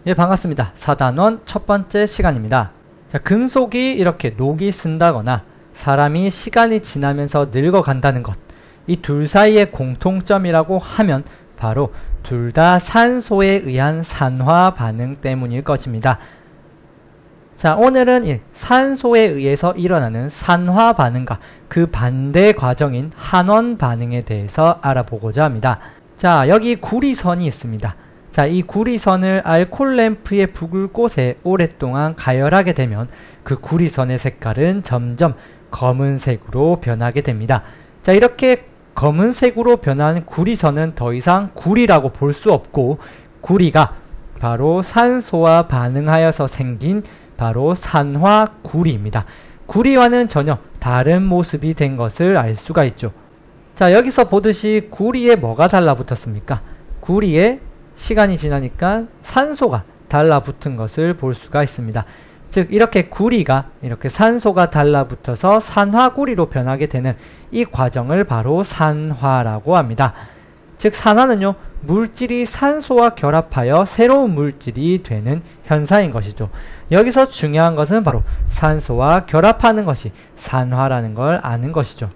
예, 반갑습니다. 4단원 첫 번째 시간입니다. 자, 금속이 이렇게 녹이 쓴다거나 사람이 시간이 지나면서 늙어간다는 것, 이 둘 사이의 공통점이라고 하면 바로 둘 다 산소에 의한 산화 반응 때문일 것입니다. 자, 오늘은 이 산소에 의해서 일어나는 산화 반응과 그 반대 과정인 환원 반응에 대해서 알아보고자 합니다. 자, 여기 구리선이 있습니다. 자, 이 구리선을 알코올 램프의 붉을 곳에 오랫동안 가열하게 되면 그 구리선의 색깔은 점점 검은색으로 변하게 됩니다. 자, 이렇게 검은색으로 변한 구리선은 더 이상 구리라고 볼 수 없고, 구리가 바로 산소와 반응하여서 생긴 바로 산화구리입니다. 구리와는 전혀 다른 모습이 된 것을 알 수가 있죠. 자, 여기서 보듯이 구리에 뭐가 달라붙었습니까? 구리에 시간이 지나니까 산소가 달라붙은 것을 볼 수가 있습니다. 즉, 이렇게 구리가 이렇게 산소가 달라붙어서 산화구리로 변하게 되는 이 과정을 바로 산화라고 합니다. 즉, 산화는요, 물질이 산소와 결합하여 새로운 물질이 되는 현상인 것이죠. 여기서 중요한 것은 바로 산소와 결합하는 것이 산화라는 걸 아는 것이죠.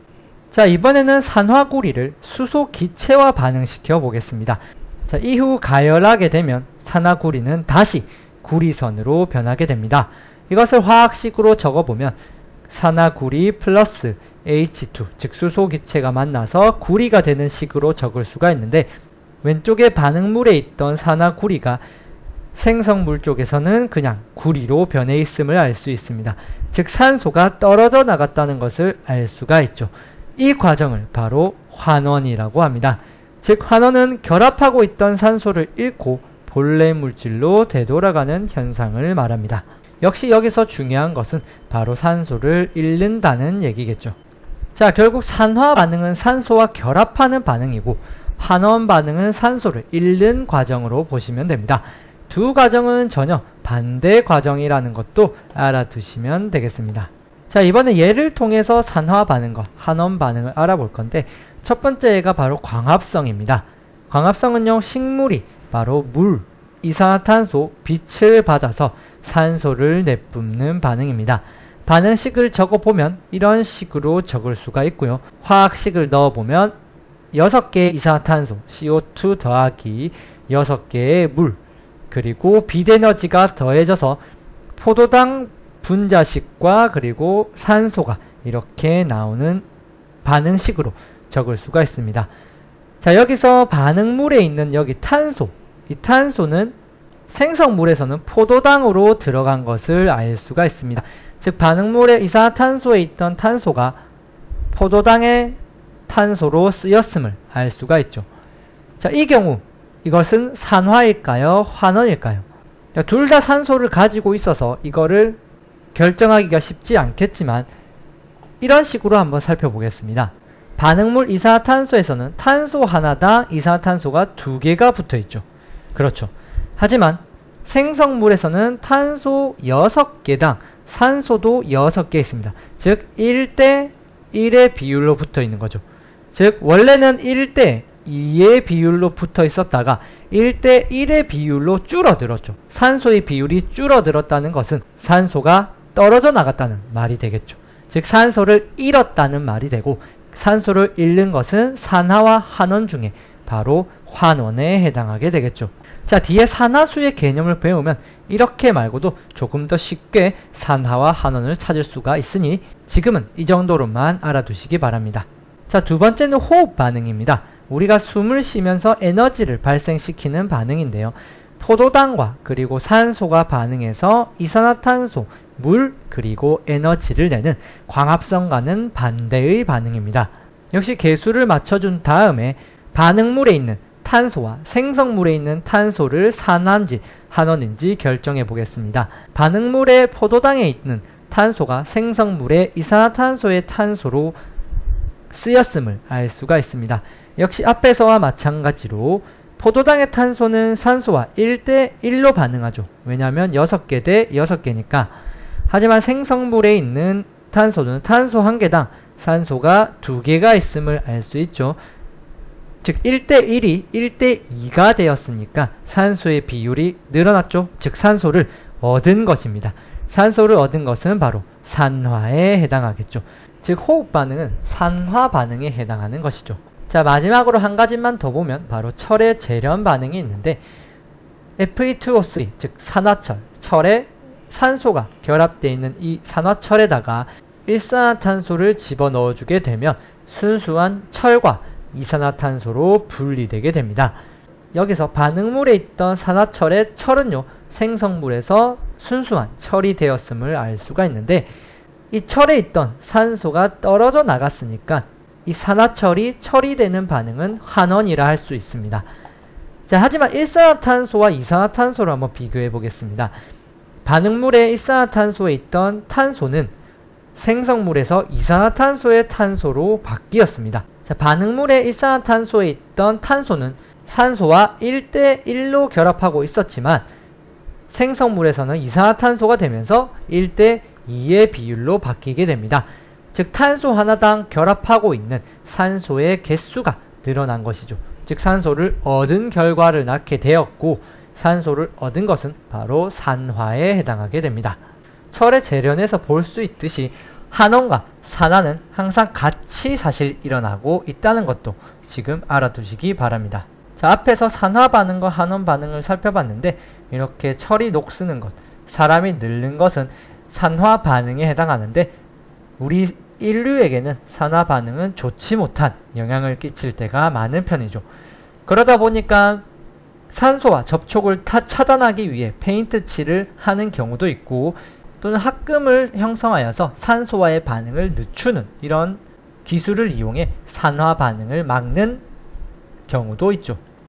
자, 이번에는 산화구리를 수소 기체와 반응시켜 보겠습니다. 자, 이후 가열하게 되면 산화구리는 다시 구리선으로 변하게 됩니다. 이것을 화학식으로 적어보면 산화구리 플러스 H2, 즉 수소기체가 만나서 구리가 되는 식으로 적을 수가 있는데, 왼쪽에 반응물에 있던 산화구리가 생성물 쪽에서는 그냥 구리로 변해 있음을 알 수 있습니다. 즉, 산소가 떨어져 나갔다는 것을 알 수가 있죠. 이 과정을 바로 환원이라고 합니다. 즉, 환원은 결합하고 있던 산소를 잃고 본래 물질로 되돌아가는 현상을 말합니다. 역시 여기서 중요한 것은 바로 산소를 잃는다는 얘기겠죠. 자, 결국 산화 반응은 산소와 결합하는 반응이고, 환원 반응은 산소를 잃는 과정으로 보시면 됩니다. 두 과정은 전혀 반대 과정이라는 것도 알아두시면 되겠습니다. 자, 이번에 예를 통해서 산화 반응과 환원 반응을 알아볼 건데, 첫 번째 예가 바로 광합성입니다. 광합성은요, 식물이 바로 물, 이산화탄소, 빛을 받아서 산소를 내뿜는 반응입니다. 반응식을 적어보면 이런 식으로 적을 수가 있고요. 화학식을 넣어보면 6개의 이산화탄소, CO2 더하기 6개의 물, 그리고 빛에너지가 더해져서 포도당 분자식과 그리고 산소가 이렇게 나오는 반응식으로 적을 수가 있습니다. 자, 여기서 반응물에 있는 여기 탄소, 이 탄소는 생성물에서는 포도당으로 들어간 것을 알 수가 있습니다. 즉, 반응물의 이산화탄소에 있던 탄소가 포도당의 탄소로 쓰였음을 알 수가 있죠. 자, 이 경우 이것은 산화일까요? 환원일까요? 둘 다 산소를 가지고 있어서 이거를 결정하기가 쉽지 않겠지만, 이런 식으로 한번 살펴보겠습니다. 반응물 이산화탄소에서는 탄소 하나당 이산화탄소가 2개가 붙어있죠. 그렇죠. 하지만 생성물에서는 탄소 6개당 산소도 6개 있습니다. 즉 1대 1의 비율로 붙어 있는 거죠. 즉 원래는 1대 2의 비율로 붙어 있었다가 1대 1의 비율로 줄어들었죠. 산소의 비율이 줄어들었다는 것은 산소가 떨어져 나갔다는 말이 되겠죠. 즉 산소를 잃었다는 말이 되고, 산소를 잃는 것은 산화와 환원 중에 바로 환원에 해당하게 되겠죠. 자, 뒤에 산화수의 개념을 배우면 이렇게 말고도 조금 더 쉽게 산화와 환원을 찾을 수가 있으니 지금은 이 정도로만 알아두시기 바랍니다. 자, 두 번째는 호흡 반응입니다. 우리가 숨을 쉬면서 에너지를 발생시키는 반응인데요. 포도당과 그리고 산소가 반응해서 이산화탄소, 물, 그리고 에너지를 내는 광합성과는 반대의 반응입니다. 역시 개수를 맞춰준 다음에 반응물에 있는 탄소와 생성물에 있는 탄소를 산화인지 환원인지 결정해 보겠습니다. 반응물의 포도당에 있는 탄소가 생성물의 이산화탄소의 탄소로 쓰였음을 알 수가 있습니다. 역시 앞에서와 마찬가지로 포도당의 탄소는 산소와 1대 1로 반응하죠. 왜냐하면 6개 대 6개니까. 하지만 생성물에 있는 탄소는 탄소 1개당 산소가 2개가 있음을 알 수 있죠. 즉 1대1이 1대2가 되었으니까 산소의 비율이 늘어났죠. 즉 산소를 얻은 것입니다. 산소를 얻은 것은 바로 산화에 해당하겠죠. 즉 호흡 반응은 산화 반응에 해당하는 것이죠. 자, 마지막으로 한 가지만 더 보면 바로 철의 재련 반응이 있는데 Fe2O3 즉 산화철, 철에 산소가 결합되어 있는 이 산화철에다가 일산화탄소를 집어넣어주게 되면 순수한 철과 이산화탄소로 분리되게 됩니다. 여기서 반응물에 있던 산화철의 철은요, 생성물에서 순수한 철이 되었음을 알 수가 있는데 이 철에 있던 산소가 떨어져 나갔으니까 이 산화철이 철이 되는 반응은 환원이라 할 수 있습니다. 자, 하지만 일산화탄소와 이산화탄소를 한번 비교해 보겠습니다. 반응물의 일산화탄소에 있던 탄소는 생성물에서 이산화탄소의 탄소로 바뀌었습니다. 자, 반응물의 일산화탄소에 있던 탄소는 산소와 1대1로 결합하고 있었지만 생성물에서는 이산화탄소가 되면서 1대2의 비율로 바뀌게 됩니다. 즉 탄소 하나당 결합하고 있는 산소의 개수가 늘어난 것이죠. 즉 산소를 얻은 결과를 낳게 되었고 산소를 얻은 것은 바로 산화에 해당하게 됩니다. 철의 재련에서 볼 수 있듯이 환원과 산화는 항상 같이 사실 일어나고 있다는 것도 지금 알아두시기 바랍니다. 자, 앞에서 산화 반응과 환원 반응을 살펴봤는데 이렇게 철이 녹쓰는 것, 사람이 늙는 것은 산화 반응에 해당하는데 우리 인류에게는 산화 반응은 좋지 못한 영향을 끼칠 때가 많은 편이죠. 그러다 보니까 산소와 접촉을 차단하기 위해 페인트 칠을 하는 경우도 있고 또는 합금을 형성하여서 산소와의 반응을 늦추는 이런 기술을 이용해 산화 반응을 막는 경우도 있죠.